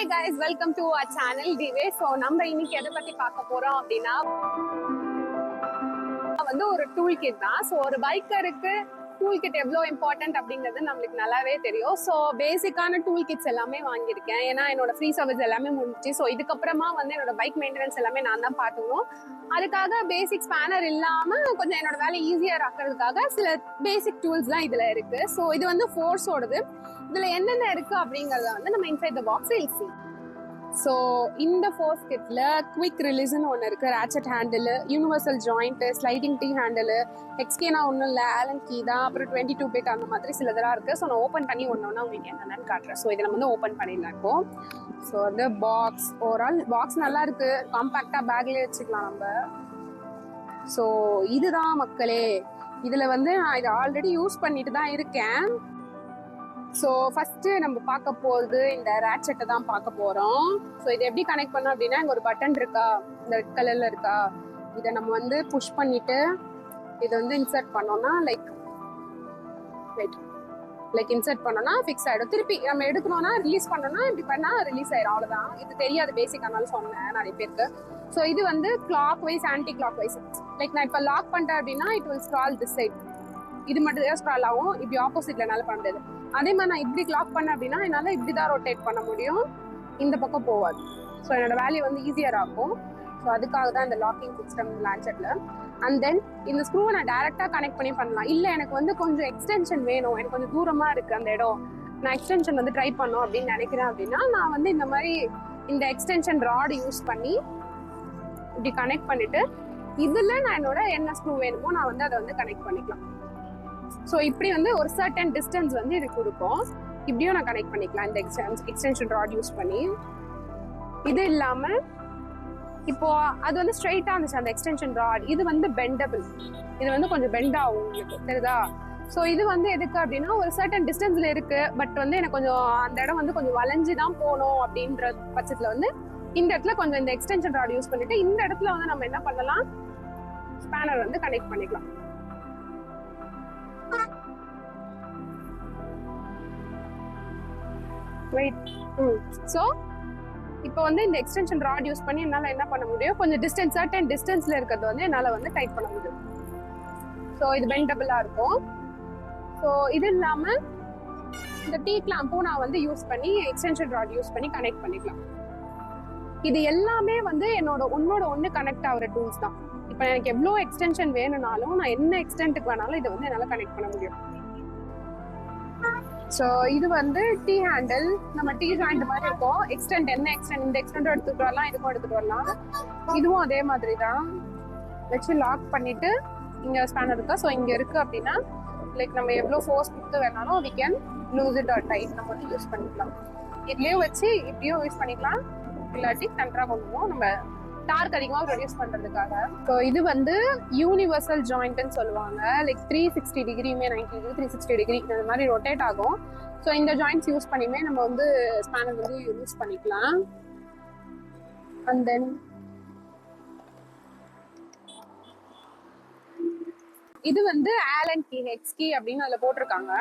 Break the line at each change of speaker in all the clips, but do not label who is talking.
Hi guys, welcome to our channel today. So நம்ம இன்னைக்கு எதை பத்தி பார்க்க போறோம் அப்படின்னா வந்து ஒரு டூல் கிட் தான். ஸோ ஒரு பைக்கருக்கு டூல் கிட் எவ்வளோ இம்பார்ட்டன்ட் அப்படிங்கிறது நம்மளுக்கு நல்லாவே தெரியும். ஸோ பேசிக்கான டூல் கிட்ஸ் எல்லாமே வாங்கியிருக்கேன். ஏன்னா என்னோட ஃப்ரீ சர்வீஸ் எல்லாமே முடிஞ்சு. ஸோ இதுக்கப்புறமா வந்து என்னோட பைக் மெயின்டெனன்ஸ் எல்லாமே நான் தான் பார்த்துக்கணும். அதுக்காக பேசிக் ஸ்பேனர் இல்லாம கொஞ்சம் என்னோட வேலை ஈஸியாக ஆக்கிறதுக்காக சில பேசிக் டூல்ஸ் தான் இதுல இருக்கு. ஸோ இது வந்து ஃபோர்ஸோடது. இதுல என்னென்ன இருக்கு அப்படிங்கறத வந்து நம்ம inside the box will see. So இந்த ஃபோர்ஸ் கிட்ல குவிக் ரிலீஸ்னு ஒன்று இருக்கு, ratchet handle, universal joint, sliding T handle, எக்ஸ்கேனா ஒன்றும் இல்லை, ஆலன் கீ தான், அப்புறம் 22 பிட் அந்த மாதிரி சிலதெல்லாம் இருக்கு. ஸோ நான் ஓப்பன் பண்ணி ஒன்று உங்களுக்கு என்னென்னு காட்டுறேன். ஸோ இதை நம்ம வந்து ஓப்பன் பண்ணிடலாம் இப்போ. ஸோ அந்த பாக்ஸ் ஓவரால் பாக்ஸ் நல்லா இருக்கு, காம்பாக்டா பேக்லேயே வச்சுக்கலாம் நம்ம. ஸோ இதுதான் மக்களே, இதுல வந்து நான் இதை ஆல்ரெடி யூஸ் பண்ணிட்டு தான் இருக்கேன். ஸோ ஃபர்ஸ்ட் நம்ம பார்க்க போகிறது இந்த ரேட்செட்டை தான் பார்க்க போகிறோம். ஸோ இதை எப்படி கனெக்ட் பண்ணோம் அப்படின்னா, இங்கே ஒரு பட்டன் இருக்கா, இந்த ரெட் கலரில் இருக்கா, இதை நம்ம வந்து புஷ் பண்ணிட்டு இதை வந்து இன்சர்ட் பண்ணோம்னா லைக் இன்சர்ட் பண்ணோம்னா ஃபிக்ஸ் ஆகிடும். திருப்பி நம்ம எடுக்கணும்னா ரிலீஸ் பண்ணோம்னா இப்படி பண்ணால் ரிலீஸ் ஆயிடும், அவ்வளோதான். இது தெரியாது பேசிக், ஆனாலும் சொன்னேன் நிறைய பேருக்கு. ஸோ இது வந்து clockwise, anticlockwise. Like நான் இப்போ லாக் பண்ணிட்டேன் அப்படின்னா it will scroll this side, இது மட்டும் தான் ஸ்க்ரால் ஆகும், இப்படி ஆப்போசிட்ல என்னால் பண்ண முடியாது. அதே மாதிரி நான் இப்படி கிளாக் பண்ணேன் அப்படின்னா என்னால் இப்படி தான் ரொட்டேட் பண்ண முடியும், இந்த பக்கம் போகாது. ஸோ என்னோட வேல்யூ வந்து ஈஸியர் ஆகும். ஸோ அதுக்காக தான் இந்த லாக்கிங் சிஸ்டம் லான்ச்செட்ல. அண்ட் தென் இந்த ஸ்க்ரூவை நான் டைரக்டா கனெக்ட் பண்ணி பண்ணலாம். இல்லை எனக்கு வந்து கொஞ்சம் எக்ஸ்டென்ஷன் வேணும், எனக்கு கொஞ்சம் தூரமா இருக்கு அந்த இடம், நான் எக்ஸ்டென்ஷன் வந்து ட்ரை பண்ணும் அப்படின்னு நினைக்கிறேன் அப்படின்னா நான் வந்து இந்த மாதிரி இந்த எக்ஸ்டென்ஷன் ராட் யூஸ் பண்ணி இப்படி கனெக்ட் பண்ணிட்டு இதுல நான் என்னோட என்ன ஸ்க்ரூ வேணுமோ நான் வந்து அதை வந்து கனெக்ட் பண்ணிக்கலாம். ஸோ இப்படி வந்து ஒரு சர்டன் டிஸ்டன்ஸ் வந்து இது கொடுக்கும். இப்படியும் நான் கனெக்ட் பண்ணிக்கலாம் இந்த எக்ஸ்டென்ஷன் ராட் யூஸ் பண்ணி. இது இல்லாம இப்போ அது வந்து ஸ்ட்ரைட்டா இருந்துச்சு அந்த எக்ஸ்டென்ஷன் ராட், இது வந்து பெண்டபிள், இது வந்து கொஞ்சம் பெண்ட் ஆகும், உங்களுக்கு தெரியுதா? ஸோ இது வந்து எதுக்கு அப்படின்னா ஒரு சர்டன் டிஸ்டன்ஸ்ல இருக்கு, பட் வந்து எனக்கு கொஞ்சம் அந்த இடம் வந்து கொஞ்சம் வளைஞ்சு தான் போகணும் அப்படின்ற பட்சத்துல வந்து இந்த இடத்துல கொஞ்சம் இந்த எக்ஸ்டென்ஷன் ராட் யூஸ் பண்ணிட்டு இந்த இடத்துல வந்து நம்ம என்ன பண்ணலாம், ஸ்பேனர் வந்து கனெக்ட் பண்ணிக்கலாம். ஸோ இப்போ வந்து இந்த எக்ஸ்டென்ஷன் ராட் யூஸ் பண்ணி என்னால் என்ன பண்ண முடியும், கொஞ்சம் டிஸ்டன்ஸ், சர்டன் டிஸ்டன்ஸ்ல இருக்கிறது வந்து என்னால் வந்து டைட் பண்ண முடியும். ஸோ இது பெண்டபிளா இருக்கும். ஸோ இது இல்லாம இந்த டீ கிளாம்பும் நான் வந்து யூஸ் பண்ணி எக்ஸ்டென்ஷன் ராட் யூஸ் பண்ணி கனெக்ட் பண்ணிக்கலாம். இது எல்லாமே வந்து ஒன்னோட ஒன்று கனெக்ட் ஆகிற டூல்ஸ் தான். இப்போ எனக்கு எவ்வளோ எக்ஸ்டென்ஷன் வேணும்னாலும் நான் என்ன எக்ஸ்டென்ட்டுக்கு வேணாலும் இதை வந்து என்னால் கனெக்ட் பண்ண முடியும். ஸோ இது வந்து டீ ஹேண்டில், நம்ம டீ ஜாயிண்ட் மாதிரி இருக்கும். எக்ஸ்டென்ட் என்ன எக்ஸ்டென்ட், இந்த எக்ஸ்டென்ட் எடுத்துட்டு வரலாம், இதுக்கும் எடுத்துட்டு வரலாம். இதுவும் அதே மாதிரி தான் வச்சு லாக் பண்ணிட்டு இங்க ஸ்பேனர் இருக்கா. ஸோ இங்க இருக்கு அப்படின்னா லைக் நம்ம எவ்வளோ ஃபோர்ஸ் கொடுத்து வேணாலும் we can lose it or tight நம்ம வந்து யூஸ் பண்ணிக்கலாம். இதுலயும் வச்சு இப்படியும் யூஸ் பண்ணிக்கலாம், இல்லாட்டி சென்டரா கொண்டுவோம் நம்ம டார்க் அதிகமாக ப்ரொடியூஸ் பண்றதுக்காக. ஸோ இது வந்து யூனிவர்சல் ஜாயிண்ட்னு சொல்லுவாங்க. லைக் 360 டிகிரியுமே 90 டிகிரி 360 டிகிரி இந்த மாதிரி ரொட்டேட் ஆகும். ஸோ இந்த ஜாயிண்ட்ஸ் யூஸ் பண்ணியுமே நம்ம வந்து ஸ்பேனர் வந்து யூஸ் பண்ணிக்கலாம். அண்ட் தென் இது வந்து ஆலன் கீ, ஹெக்ஸ் கீ அப்படின்னு அதில் போட்டிருக்காங்க.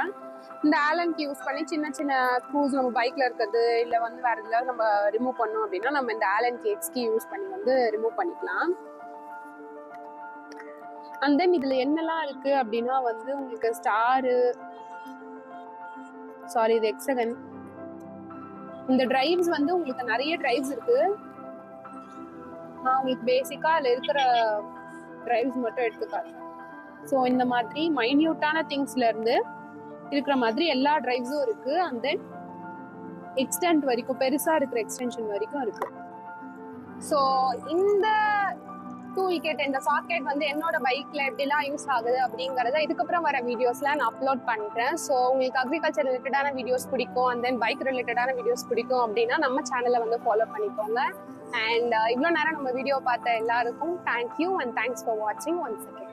இந்த ஆலன் கீ யூஸ் பண்ணி சின்ன சின்ன ஸ்க்ரூஸ் நம்ம பைக்ல இருக்கிறது இல்லை வந்து வேற எதாவது நம்ம ரிமூவ் பண்ணோம் அப்படின்னா நம்ம இந்த Allen key, hex key use பண்ணி வந்து ரிமூவ் பண்ணிக்கலாம். அண்ட் தென் இதுல என்னெல்லாம் இருக்கு அப்படின்னா வந்து உங்களுக்கு ஸ்டாரு, சாரி இது எக்ஸகன், இந்த டிரைவ்ஸ் வந்து உங்களுக்கு நிறைய டிரைவ்ஸ் இருக்கு. நான் உங்களுக்கு பேசிக்கா அதுல இருக்கிற டிரைவ்ஸ் மட்டும் எடுத்துக்காட்டேன். ஸோ இந்த மாதிரி மைன்யூட்டான திங்ஸ்ல இருந்து இருக்கிற மாதிரி எல்லா டிரைவ்ஸும் இருக்கு. அண்ட் தென் எக்ஸ்டென்ட் வரைக்கும், பெருசா இருக்கிற எக்ஸ்டென்ஷன் வரைக்கும் இருக்கு. ஸோ இந்த டூல் கிட், இந்த சாக்கெட் வந்து என்னோட பைக்ல எப்படிலாம் யூஸ் ஆகுது அப்படிங்கறத இதுக்கப்புறம் வர வீடியோஸ்ல நான் அப்லோட் பண்றேன். ஸோ உங்களுக்கு அக்ரிகல்ச்சர் ரிலேட்டடான வீடியோஸ் பிடிக்கும், அண்ட் தென் பைக் ரிலேட்டடான வீடியோஸ் பிடிக்கும் அப்படின்னா நம்ம சேனலை வந்து ஃபாலோ பண்ணிக்கோங்க. அண்ட் இவ்வளோ நேரம் நம்ம வீடியோ பார்த்த எல்லாருக்கும் தேங்க்யூ அண்ட் தேங்க்ஸ் ஃபார் வாட்சிங் ஒன்ஸ் அகேன்.